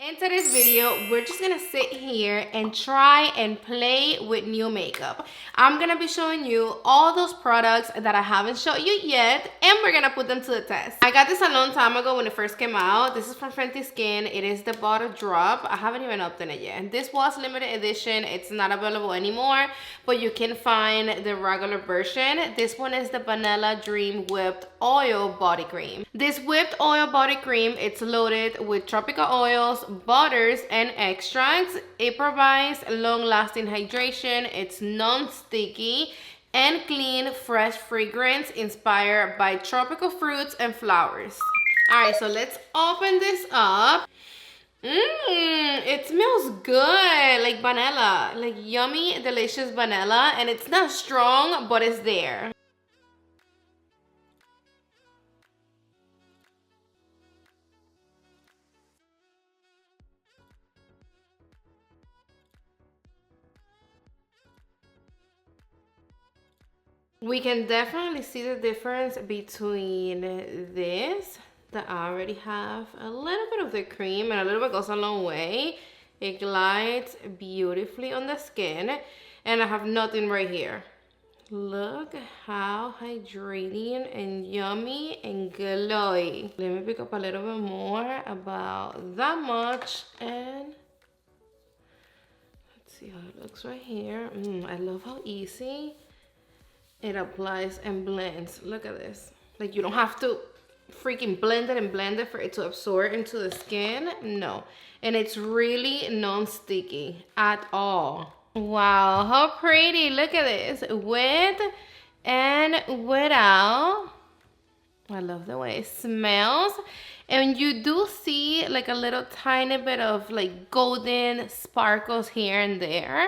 In today's video, we're just gonna sit here and try and play with new makeup. I'm gonna be showing you all those products that I haven't showed you yet, and we're gonna put them to the test. I got this a long time ago when it first came out. This is from Fenty Skin. It is the Bottle Drop. I haven't even opened it yet. This was limited edition. It's not available anymore, but you can find the regular version. This one is the Vanilla Dream Whipped Oil Body Cream. This whipped oil body cream, it's loaded with tropical oils, butters, and extracts. It provides long-lasting hydration. It's non-sticky and clean, fresh fragrance inspired by tropical fruits and flowers. All right, so let's open this up. It smells good, like vanilla, like yummy, delicious vanilla, and it's not strong, but it's there. We can definitely see the difference between this, that I already have a little bit of the cream, and a little bit goes a long way. It glides beautifully on the skin, and I have nothing right here. Look how hydrating and yummy and glowy. Let me pick up a little bit more, about that much, and let's see how it looks right here. I love how easy it applies and blends. Look at this. Like, you don't have to freaking blend it for it to absorb into the skin. No. And it's really non-sticky at all. Wow, how pretty. Look at this. With and without. I love the way it smells. And you do see like a little tiny bit of like golden sparkles here and there.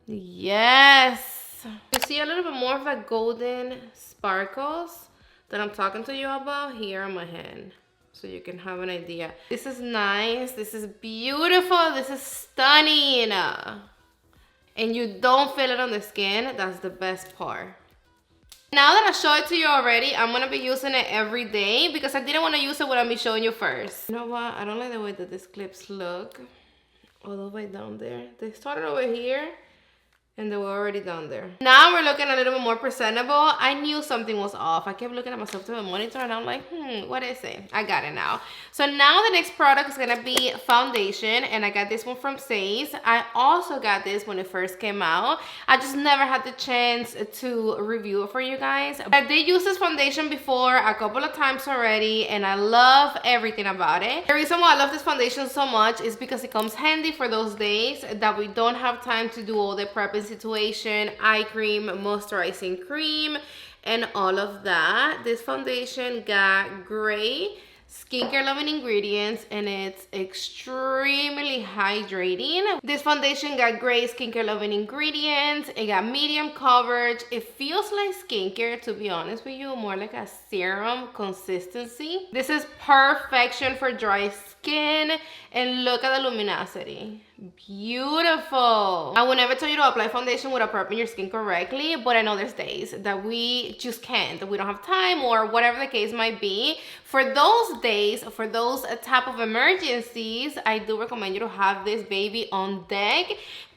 Yes. You see a little bit more of that golden sparkles that I'm talking to you about here on my hand, so you can have an idea. This is nice. This is beautiful. This is stunning. And you don't feel it on the skin. That's the best part. Now that I showed it to you already, I'm going to be using it every day because I didn't want to use it without me showing you first. You know what? I don't like the way that these clips look all the way down there. They started over here, and they were already down there. Now we're looking a little bit more presentable. I knew something was off. I kept looking at myself through the monitor and I'm like, what is it? I got it now. So now the next product is gonna be foundation, and I got this one from SAIE. I also got this when it first came out. I just never had the chance to review it for you guys. I did use this foundation before a couple of times already, and I love everything about it. The reason why I love this foundation so much is because it comes handy for those days that we don't have time to do all the prepping situation, eye cream, moisturizing cream, and all of that. This foundation got great skincare loving ingredients, and it's extremely hydrating. This foundation got great skincare loving ingredients. It got medium coverage. It feels like skincare, to be honest with you, more like a serum consistency. This is perfection for dry skin, and look at the luminosity. Beautiful. I will never tell you to apply foundation without prepping your skin correctly, but I know there's days that we just can't, that we don't have time, or whatever the case might be. For those days, for those type of emergencies, I do recommend you to have this baby on deck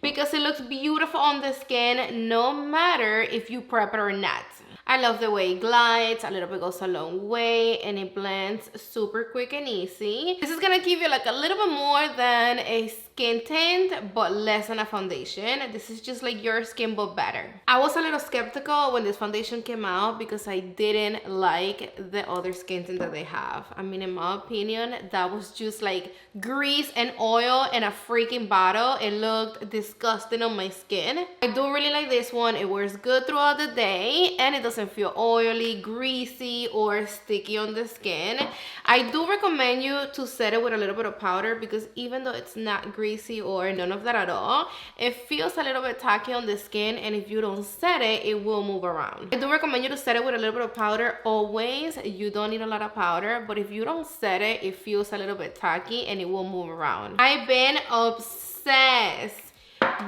because it looks beautiful on the skin no matter if you prep it or not. I love the way it glides, a little bit goes a long way, and it blends super quick and easy. This is gonna give you like a little bit more than a skin tint, but less than a foundation. This is just like your skin, but better. I was a little skeptical when this foundation came out because I didn't like the other skin tint that they have. I mean, in my opinion, that was just like grease and oil in a freaking bottle. It looked disgusting on my skin. I do really like this one. It wears good throughout the day, and it doesn't feel oily, greasy, or sticky on the skin. I do recommend you to set it with a little bit of powder because even though it's not greasy or none of that at all, it feels a little bit tacky on the skin, and if you don't set it, it will move around. I do recommend you to set it with a little bit of powder always. You don't need a lot of powder, but if you don't set it, it feels a little bit tacky and it will move around. I've been obsessed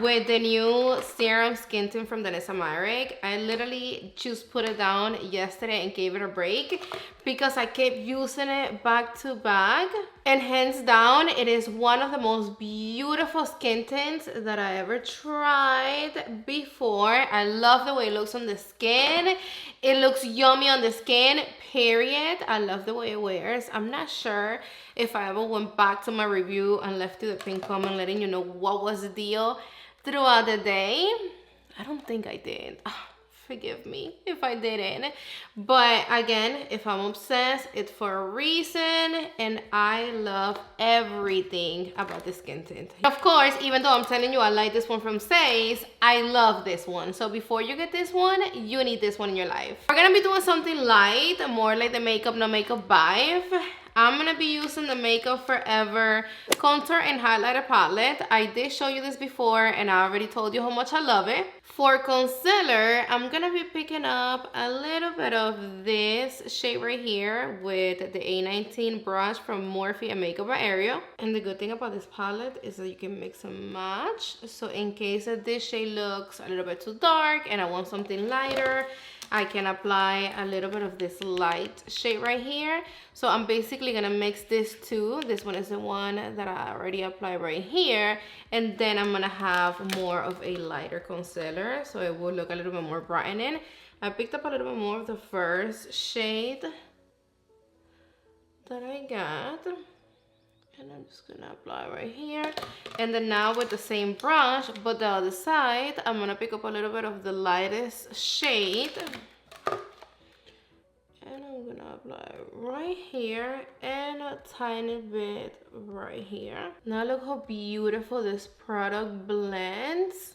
with the new serum skin tint from DANESSA. I literally just put it down yesterday and gave it a break because I kept using it back to back. And hands down, it is one of the most beautiful skin tints that I ever tried before. I love the way it looks on the skin. It looks yummy on the skin, period. I love the way it wears. I'm not sure if I ever went back to my review and left you the pin comment letting you know what was the deal throughout the day. I don't think I did. Forgive me if I didn't, but again, if I'm obsessed, it's for a reason, and I love everything about the skin tint. Of course, even though I'm telling you I like this one from SAIE, I love this one. So before you get this one, you need this one in your life. We're gonna be doing something light, more like the Makeup No Makeup vibe. I'm gonna be using the Makeup Forever contour and highlighter palette. I did show you this before and I already told you how much I love it. For concealer, I'm gonna be picking up a little bit of this shade right here with the A19 brush from Morphe and Makeup by Ariel. And the good thing about this palette is that you can mix and match. So in case that this shade looks a little bit too dark and I want something lighter, I can apply a little bit of this light shade right here. So I'm basically gonna mix this two. This one is the one that I already applied right here. And then I'm gonna have more of a lighter concealer, so it will look a little bit more brightening. I picked up a little bit more of the first shade that I got. And I'm just gonna apply right here. And then now with the same brush, but the other side, I'm gonna pick up a little bit of the lightest shade. And I'm gonna apply right here and a tiny bit right here. Now look how beautiful this product blends.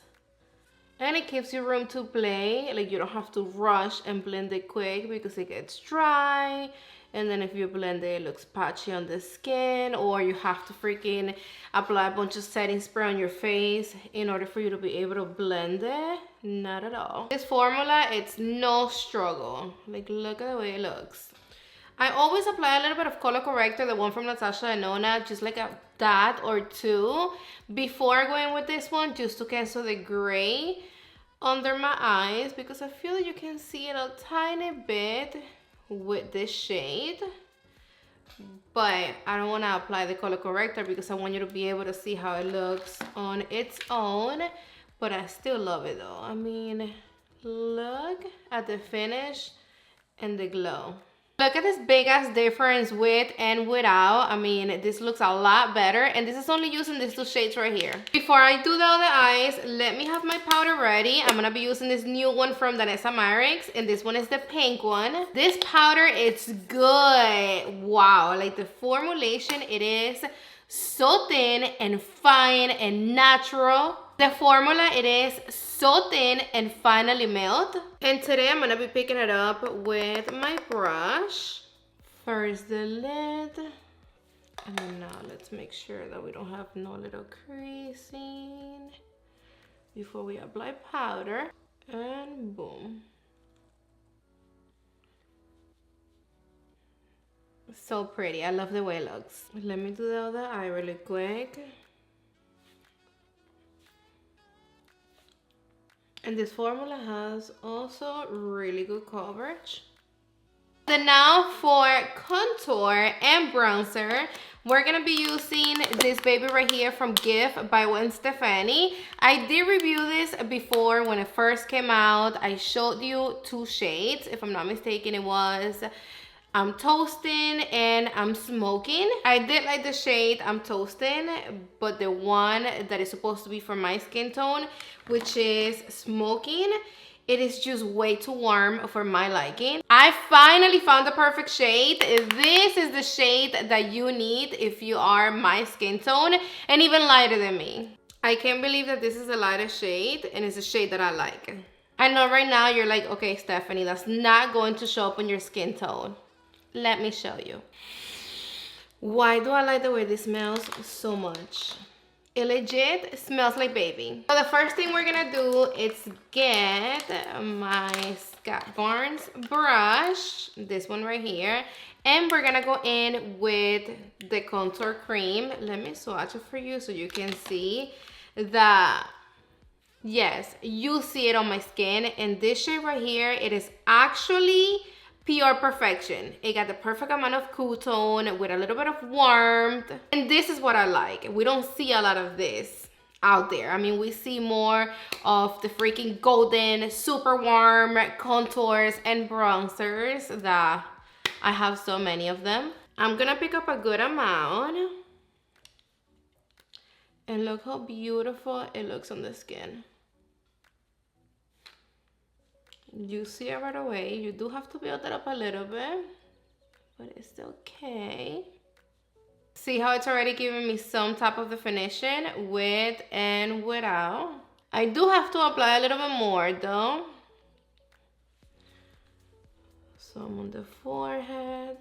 And it gives you room to play. Like you don't have to rush and blend it quick because it gets dry. And then if you blend it, it looks patchy on the skin, or you have to freaking apply a bunch of setting spray on your face in order for you to be able to blend it. Not at all. This formula, it's no struggle. Like, look at the way it looks. I always apply a little bit of color corrector, the one from NATASHA and DENONA, just like a dot or two before going with this one, just to cancel the gray under my eyes, because I feel that you can see it a tiny bit with this shade, but I don't want to apply the color corrector because I want you to be able to see how it looks on its own. But I still love it though. I mean, look at the finish and the glow. Look at this big ass difference with and without. I mean, this looks a lot better, and this is only using these two shades right here. Before I do the other eyes, let me have my powder ready. I'm gonna be using this new one from DANESSA MYRICKS, and this one is the pink one. This powder, it's good. Wow, like the formulation, it is so thin and fine and natural. The formula, it is so thin and finally melt. And today I'm gonna be picking it up with my brush. First the lid. And then now let's make sure that we don't have no little creasing before we apply powder. And boom. So pretty. I love the way it looks. Let me do the other eye really quick. And this formula has also really good coverage. Then now for contour and bronzer, we're gonna be using this baby right here from GXVE by STEFANI. I did review this before when it first came out. I showed you two shades. If I'm not mistaken, it was I'm Toasting and I'm Smoking. I did like the shade I'm Toasting, but the one that is supposed to be for my skin tone, which is Smoking, it is just way too warm for my liking. I finally found the perfect shade. This is the shade that you need if you are my skin tone and even lighter than me. I can't believe that this is the lightest shade and it's a shade that I like. I know right now you're like, okay, Stephanie, that's not going to show up on your skin tone. Let me show you. Why do I like the way this smells so much? It legit smells like baby. So the first thing we're gonna do is get my Scott Barnes brush, this one right here, and we're gonna go in with the contour cream. Let me swatch it for you so you can see that, yes, you see it on my skin. And this shade right here, it is actually pure perfection. It got the perfect amount of cool tone with a little bit of warmth. And this is what I like. We don't see a lot of this out there. I mean, we see more of the freaking golden, super warm contours and bronzers that I have so many of them. I'm gonna pick up a good amount. And look how beautiful it looks on the skin. You see it right away. You do have to build it up a little bit, but it's okay. See how it's already giving me some type of definition with and without. I do have to apply a little bit more though. Some on the forehead.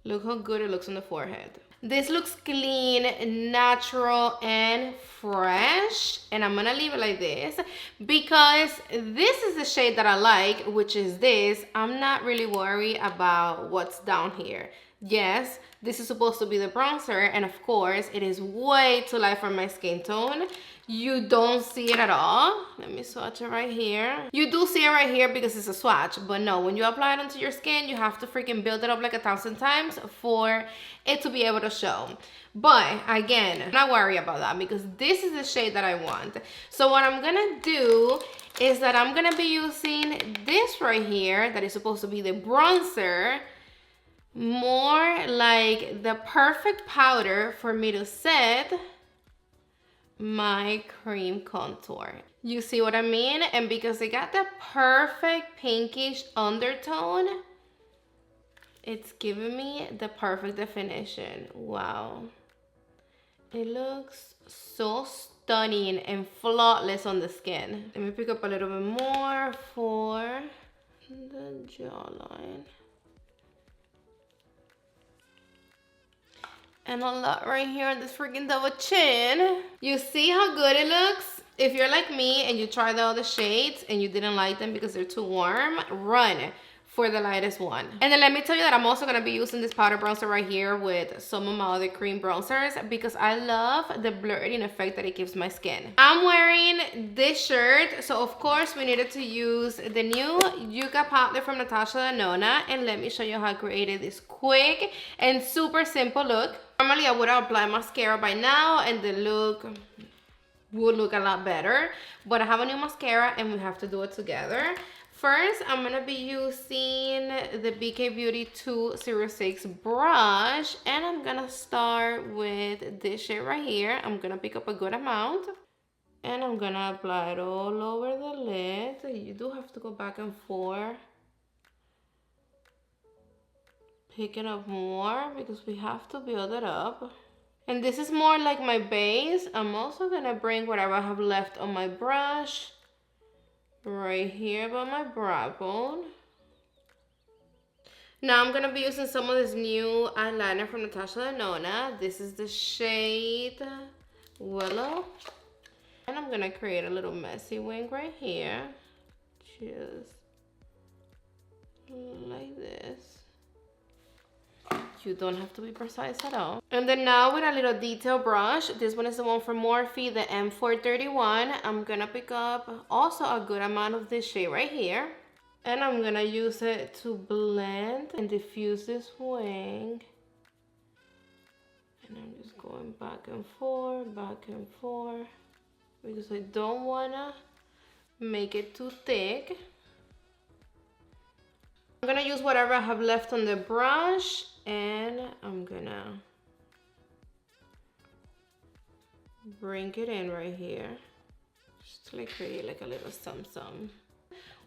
Look how good it looks on the forehead. This looks clean, natural, and fresh. And I'm gonna leave it like this because this is the shade that I like, which is this. I'm not really worried about what's down here. Yes, this is supposed to be the bronzer, and of course, it is way too light for my skin tone. You don't see it at all. Let me swatch it right here. You do see it right here because it's a swatch, but no, when you apply it onto your skin, you have to freaking build it up like 1,000 times for it to be able to show. But again, I'm not worried about that because this is the shade that I want. So what I'm gonna do is that I'm gonna be using this right here that is supposed to be the bronzer, more like the perfect powder for me to set my cream contour. You see what I mean? And because it got the perfect pinkish undertone, it's giving me the perfect definition. Wow. It looks so stunning and flawless on the skin. Let me pick up a little bit more for the jawline. And a lot right here on this freaking double chin. You see how good it looks? If you're like me and you tried all the shades and you didn't like them because they're too warm, run for the lightest one. And then let me tell you that I'm also gonna be using this powder bronzer right here with some of my other cream bronzers because I love the blurring effect that it gives my skin. I'm wearing this shirt, so of course we needed to use the new Yucca powder from NATASHA DENONA, and let me show you how I created this quick and super simple look. Normally I would have applied mascara by now and the look would look a lot better, but I have a new mascara and we have to do it together. First, I'm gonna be using the BK Beauty 206 brush, and I'm gonna start with this shade right here. I'm gonna pick up a good amount, and I'm gonna apply it all over the lid. You do have to go back and forth, pick it up more because we have to build it up. And this is more like my base. I'm also gonna bring whatever I have left on my brush right here by my brow bone. Now I'm gonna be using some of this new eyeliner from NATASHA DENONA. This is the shade Willow. And I'm gonna create a little messy wing right here. Just like this. You don't have to be precise at all. And then now with a little detail brush, this one is the one from Morphe, the M431. I'm gonna pick up also a good amount of this shade right here. And I'm gonna use it to blend and diffuse this wing. And I'm just going back and forth, because I don't wanna make it too thick. I'm gonna use whatever I have left on the brush, and I'm gonna bring it in right here, just to like create like a little some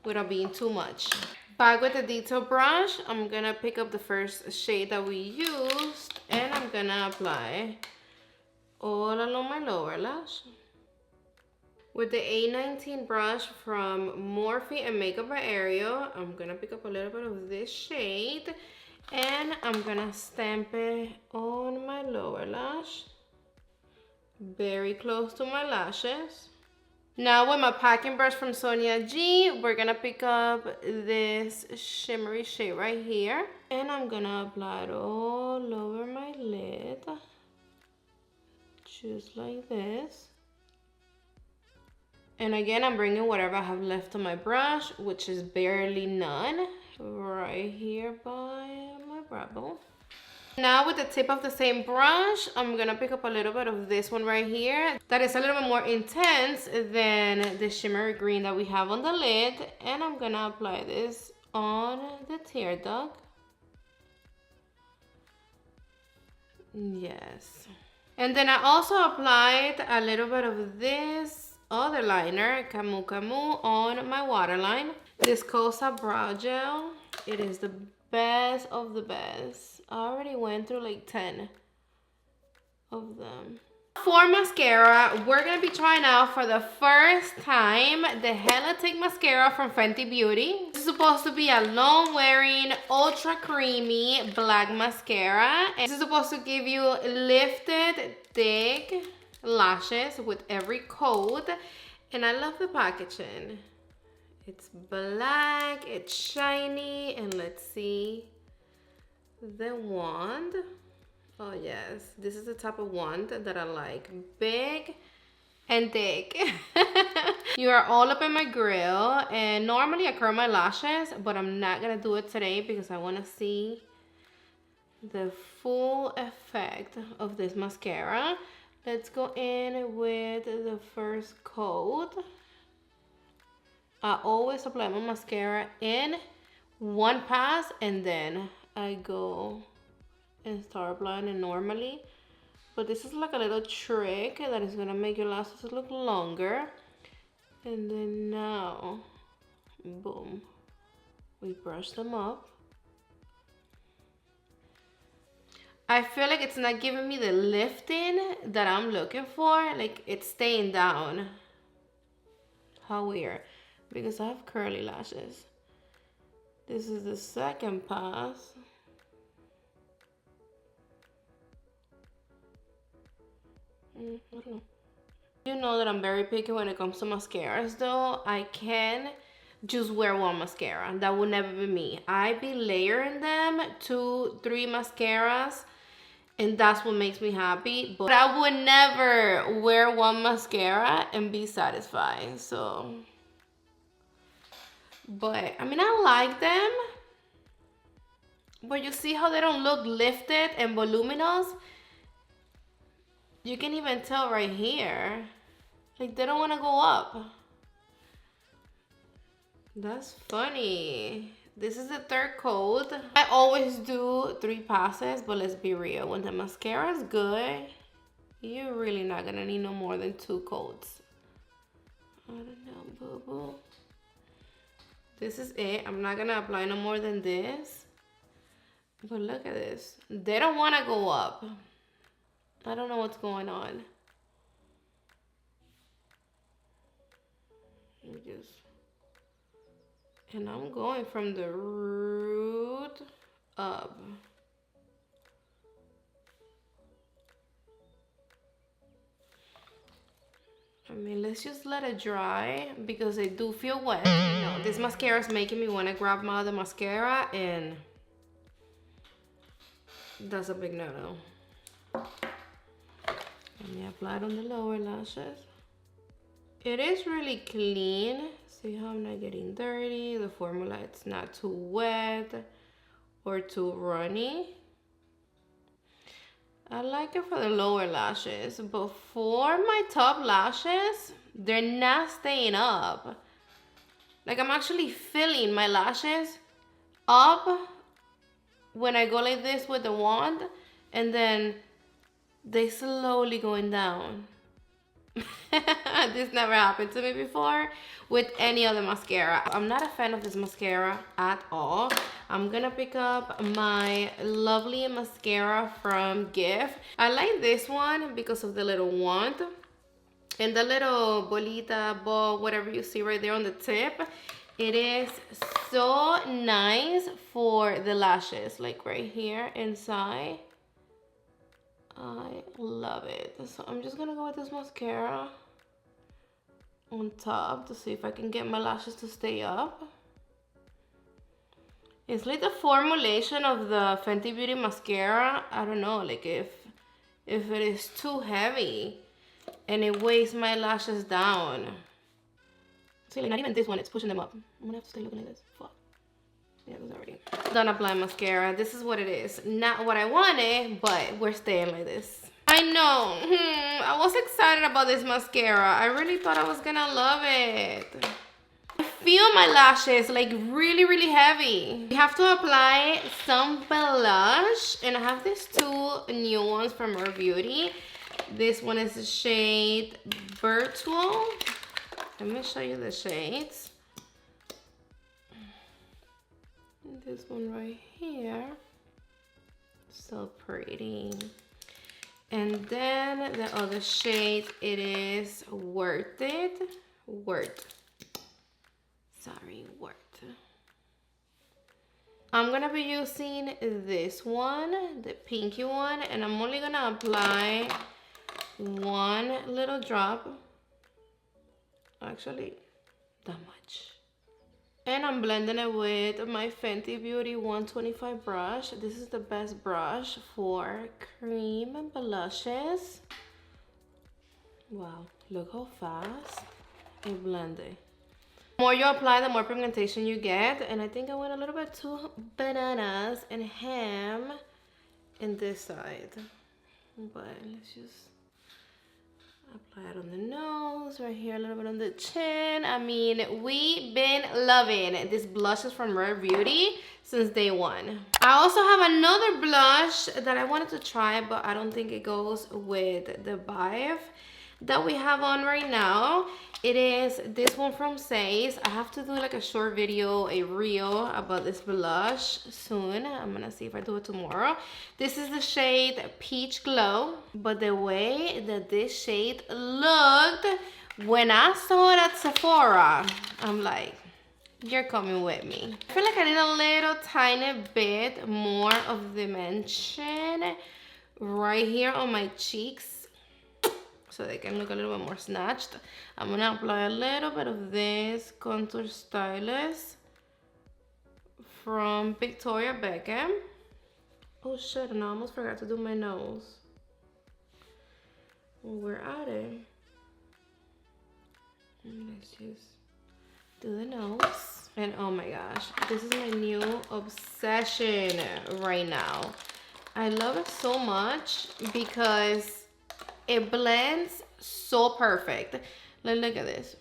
without being too much. Back with the detail brush, I'm gonna pick up the first shade that we used, and I'm gonna apply all along my lower lash. With the A19 brush from Morphe and Makeup by Ariel, I'm gonna pick up a little bit of this shade, and I'm gonna stamp it on my lower lash, very close to my lashes. Now with my packing brush from Sonia G, we're gonna pick up this shimmery shade right here, and I'm gonna apply it all over my lid, just like this. And again, I'm bringing whatever I have left on my brush, which is barely none, right here by my brow bone. Now with the tip of the same brush, I'm gonna pick up a little bit of this one right here. That is a little bit more intense than the shimmery green that we have on the lid. And I'm gonna apply this on the tear duct. Yes. And then I also applied a little bit of this other liner, Camu Camu, on my waterline. This Cosa Brow Gel. It is the best of the best. I already went through like 10 of them. For mascara, we're gonna be trying out for the first time the Hella Thick mascara from Fenty Beauty. This is supposed to be a long wearing, ultra creamy black mascara. And this is supposed to give you lifted, thick lashes with every coat. And I love the packaging. It's black, it's shiny, and let's see the wand. Oh yes, this is the type of wand that I like. Big and thick. You are all up in my grill, and normally I curl my lashes, but I'm not gonna do it today because I wanna see the full effect of this mascara. Let's go in with the first coat. I always apply my mascara in one pass and then I go and start applying it normally. But this is like a little trick that is gonna make your lashes look longer. And then now, boom, we brush them up. I feel like it's not giving me the lifting that I'm looking for. Like it's staying down. How weird. Because I have curly lashes. This is the second pass. I don't know. You know that I'm very picky when it comes to mascaras though. I can just wear one mascara. That would never be me. I be layering them 2, 3 mascaras. And that's what makes me happy. But I would never wear one mascara and be satisfied. So... But, I mean, I like them. But you see how they don't look lifted and voluminous? You can even tell right here. Like, they don't want to go up. That's funny. This is the third coat. I always do 3 passes, but let's be real. When the mascara is good, you're really not going to need no more than 2 coats. I don't know, boo-boo. This is it. I'm not gonna apply no more than this. But look at this. They don't want to go up. I don't know what's going on. And I'm going from the root up. I mean, let's just let it dry because they do feel wet. You know, this mascara is making me want to grab my other mascara, and that's a big no-no. Let me apply it on the lower lashes. It is really clean. See how I'm not getting dirty? The formula, it's not too wet or too runny. I like it for the lower lashes, but for my top lashes, they're not staying up. Like I'm actually filling my lashes up when I go like this with the wand, and then they slowly going down. This never happened to me before with any other mascara. I'm not a fan of this mascara at all. I'm gonna pick up my lovely mascara from GXVE. I like this one because of the little wand and the little bolita, ball, whatever you see right there on the tip. It is so nice for the lashes, like right here inside. I love it. So I'm just gonna go with this mascara on top to see if I can get my lashes to stay up. It's like the formulation of the Fenty Beauty mascara. I don't know, like if it is too heavy and it weighs my lashes down. See, like not even this one, it's pushing them up. I'm gonna have to stay looking like this. Fuck. Yeah, that's already done applying mascara. This is what it is. Not what I wanted, but we're staying like this. I know. I was excited about this mascara. I really thought I was gonna love it. I feel my lashes like really heavy. You have to apply some blush, and I have these two new ones from Rare Beauty. This one is the shade Virtual. Let me show you the shades. This one right here, so pretty. And then the other shade, it is Worth It. Worth. I'm gonna be using this one, the pinky one, and I'm only gonna apply one little drop. Actually, that much. And I'm blending it with my Fenty Beauty 125 brush. This is the best brush for cream blushes. Wow, look how fast it blended. The more you apply, the more pigmentation you get. And I think I went a little bit too bananas and ham in this side. But let's just apply it on the nose, right here, a little bit on the chin. I mean, we've been loving this blushes from Rare Beauty since day one. I also have another blush that I wanted to try, but I don't think it goes with the vibe that we have on right now. It is this one from SAIE. I have to do like a short video, a reel about this blush soon. I'm gonna see if I do it tomorrow. This is the shade Peach Glow, but the way that this shade looked when I saw it at Sephora, I'm like, you're coming with me. I feel like I need a little tiny bit more of dimension right here on my cheeks, so they can look a little bit more snatched. I'm gonna apply a little bit of this contour stylist from Victoria Beckham. Oh shit, and I almost forgot to do my nose. Well, we're at it. Let's just do the nose. And oh my gosh, this is my new obsession right now. I love it so much because it blends so perfect. Look at this.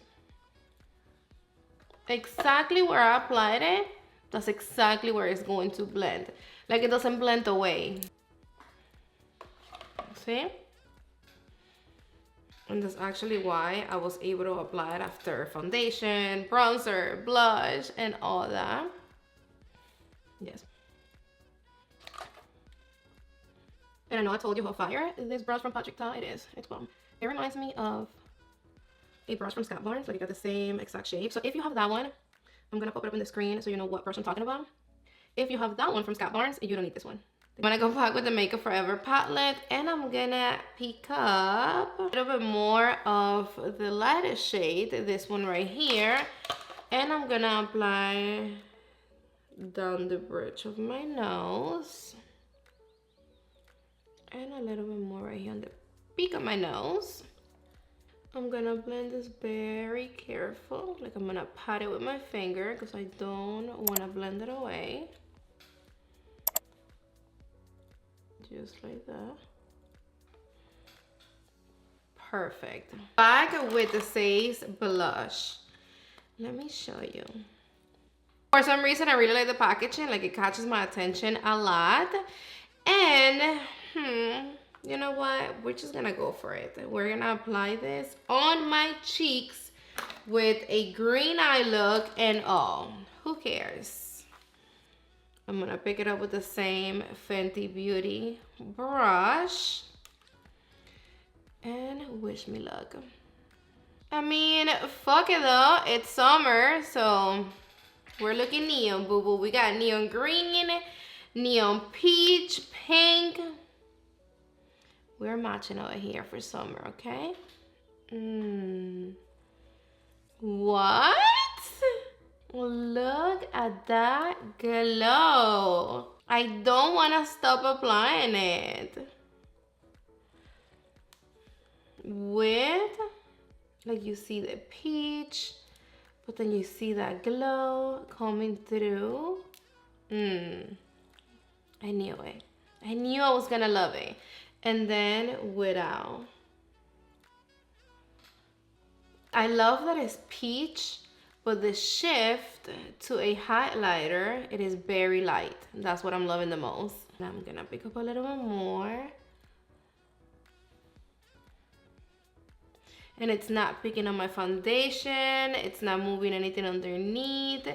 Exactly where I applied it, that's exactly where it's going to blend. Like, it doesn't blend away. See? And that's actually why I was able to apply it after foundation, bronzer, blush, and all that. Yes. And I know I told you how fire this brush from Patrick Ta it is. It's bomb. It reminds me of a brush from Scott Barnes. Like, it got the same exact shape. So if you have that one, I'm gonna pop it up on the screen so you know what brush I'm talking about. If you have that one from Scott Barnes, you don't need this one. I'm gonna go back with the Makeup Forever palette, and I'm gonna pick up a little bit more of the lightest shade, this one right here, and I'm gonna apply down the bridge of my nose, and a little bit more right here on the peak of my nose. I'm gonna blend this very careful, like I'm gonna pat it with my finger because I don't want to blend it away. Just like that. Perfect. Back with the SAIE blush. Let me show you. For some reason, I really like the packaging. Like, it catches my attention a lot. And, you know what? We're just gonna go for it. We're gonna apply this on my cheeks with a green eye look and all. Who cares? I'm gonna pick it up with the same Fenty Beauty brush and wish me luck. I mean, fuck it though, it's summer, so we're looking neon, boo boo. We got neon green, neon peach, pink. We're matching over here for summer, okay? What? Look at that glow. I don't want to stop applying it. With, like, you see the peach, but then you see that glow coming through. I knew it. I knew I was gonna love it. And then without. I love that it's peach, but the shift to a highlighter, it is very light. That's what I'm loving the most. And I'm gonna pick up a little bit more. And it's not picking up my foundation. It's not moving anything underneath.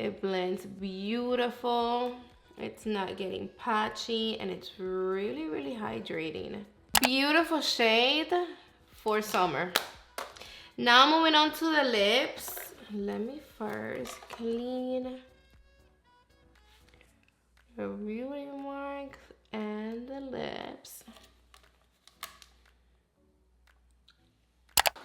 It blends beautiful. It's not getting patchy, and it's really, really hydrating. Beautiful shade for summer. Now moving on to the lips. Let me first clean the beauty marks and the lips.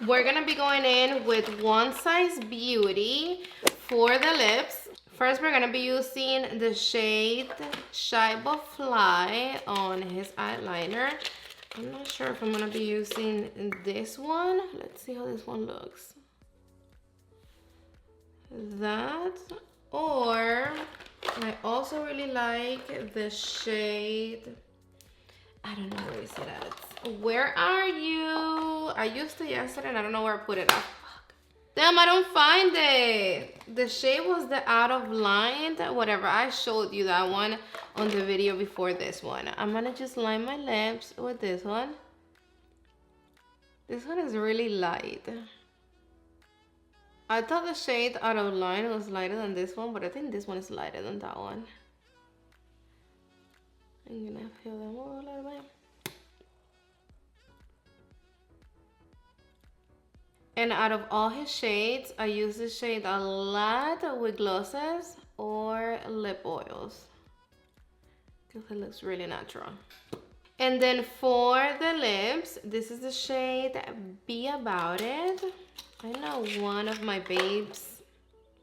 We're gonna be going in with One Size Beauty for the lips. First, we're gonna be using the shade Shy But Fly on his eyeliner. I'm not sure if I'm gonna be using this one. Let's see how this one looks. That, or I also really like the shade, I don't know where is it at. Where are you? I used it yesterday and I don't know where I put it. Oh, fuck. Damn, I don't find it. The shade was the Out of Line, whatever. I showed you that one on the video before this one. I'm gonna just line my lips with this one. This one is really light. I thought the shade Out of Line was lighter than this one, but I think this one is lighter than that one. I'm gonna fill them all a little bit. And out of all his shades, I use this shade a lot with glosses or lip oils, because it looks really natural. And then for the lips, this is the shade Be About It. I know one of my babes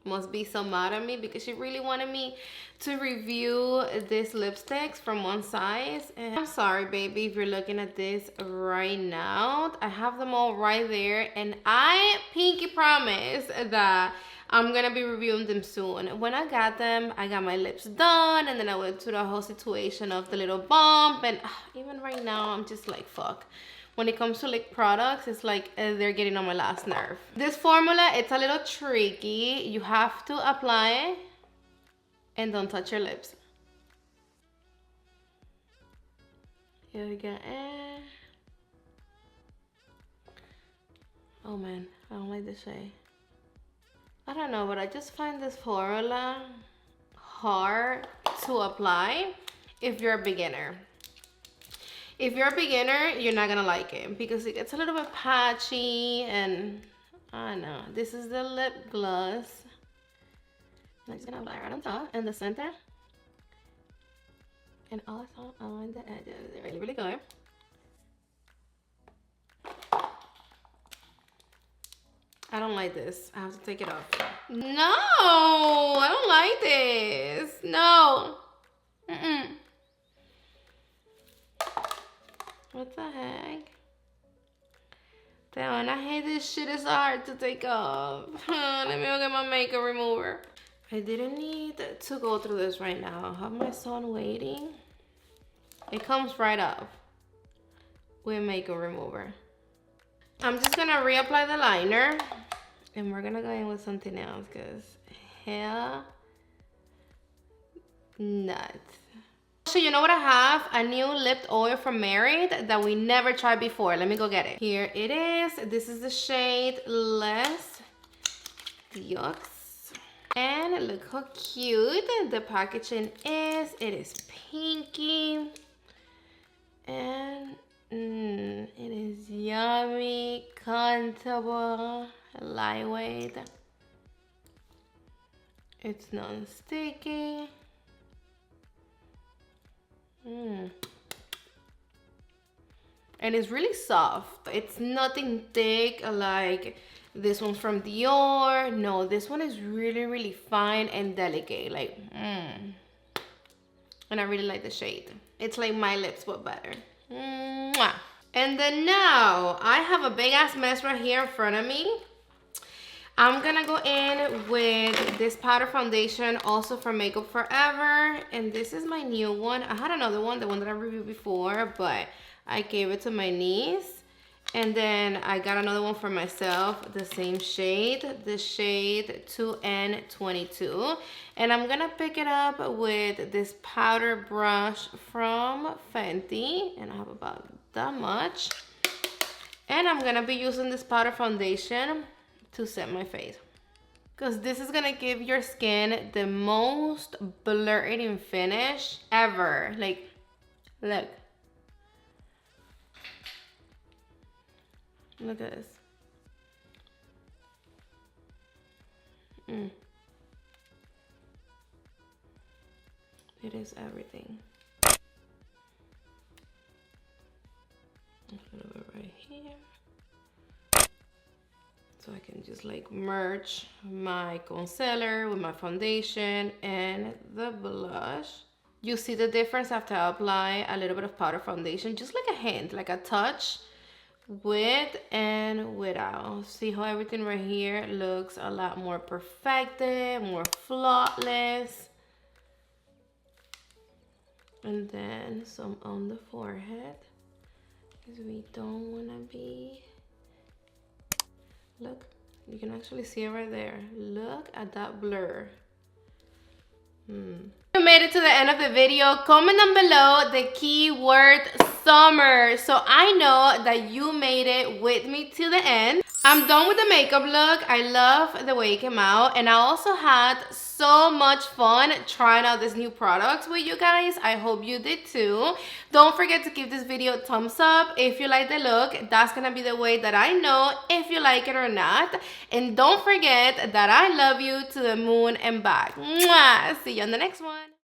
must be so mad at me because she really wanted me to review these lipsticks from One Size. And I'm sorry, baby, if you're looking at this right now. I have them all right there, and I pinky promise that I'm gonna be reviewing them soon. When I got them, I got my lips done, and then I went to the whole situation of the little bump, and even right now, I'm just like, fuck. When it comes to lip products, it's like they're getting on my last nerve. This formula, it's a little tricky. You have to apply it and don't touch your lips. Here we go. Oh man, I don't like this shade. I don't know, but I just find this formula hard to apply if you're a beginner. If you're a beginner, you're not gonna like it because it gets a little bit patchy, and I don't know. This is the lip gloss. I'm just gonna apply right on top in the center, and also on the edges. Really, really good. I don't like this. I have to take it off. No, I don't like this. No. What the heck? Damn, I hate this shit. It's hard to take off. Let me go get my makeup remover. I didn't need to go through this right now. I have my son waiting. It comes right up with makeup remover. I'm just gonna reapply the liner, and we're gonna go in with something else because hell nuts. So you know what I have? A new lip oil from Married that we never tried before. Let me go get it. Here it is. This is the shade Less Yucks. And look how cute the packaging is. It is pinky. And it is yummy, comfortable, lightweight. It's non-sticky. And it's really soft. It's nothing thick like this one's from Dior. No, this one is really, really fine and delicate. Like, and I really like the shade. It's like my lips, but better. And then now I have a big ass mess right here in front of me. I'm gonna go in with this powder foundation, also from Makeup Forever, and this is my new one. I had another one, the one that I reviewed before, but I gave it to my niece. And then I got another one for myself, the same shade, the shade 2N22. And I'm gonna pick it up with this powder brush from Fenty, and I have about that much. And I'm gonna be using this powder foundation to set my face, because this is gonna give your skin the most blurring finish ever. Like, look. Look at this. It is everything. A little bit right here. So I can just like merge my concealer with my foundation and the blush. You see the difference after I apply a little bit of powder foundation, just like a hint, like a touch, with and without. See how everything right here looks a lot more perfected, more flawless. And then some on the forehead, because we don't want to be, look, you can actually see it right there. Look at that blur. You made it to the end of the video. Comment down below the keyword summer, so I know that you made it with me to the end. I'm done with the makeup look. I love the way it came out, and I also had so much fun trying out these new products with you guys. I hope you did too. Don't forget to give this video a thumbs up if you like the look. That's gonna be the way that I know if you like it or not. And don't forget that I love you to the moon and back. Mwah! See you on the next one.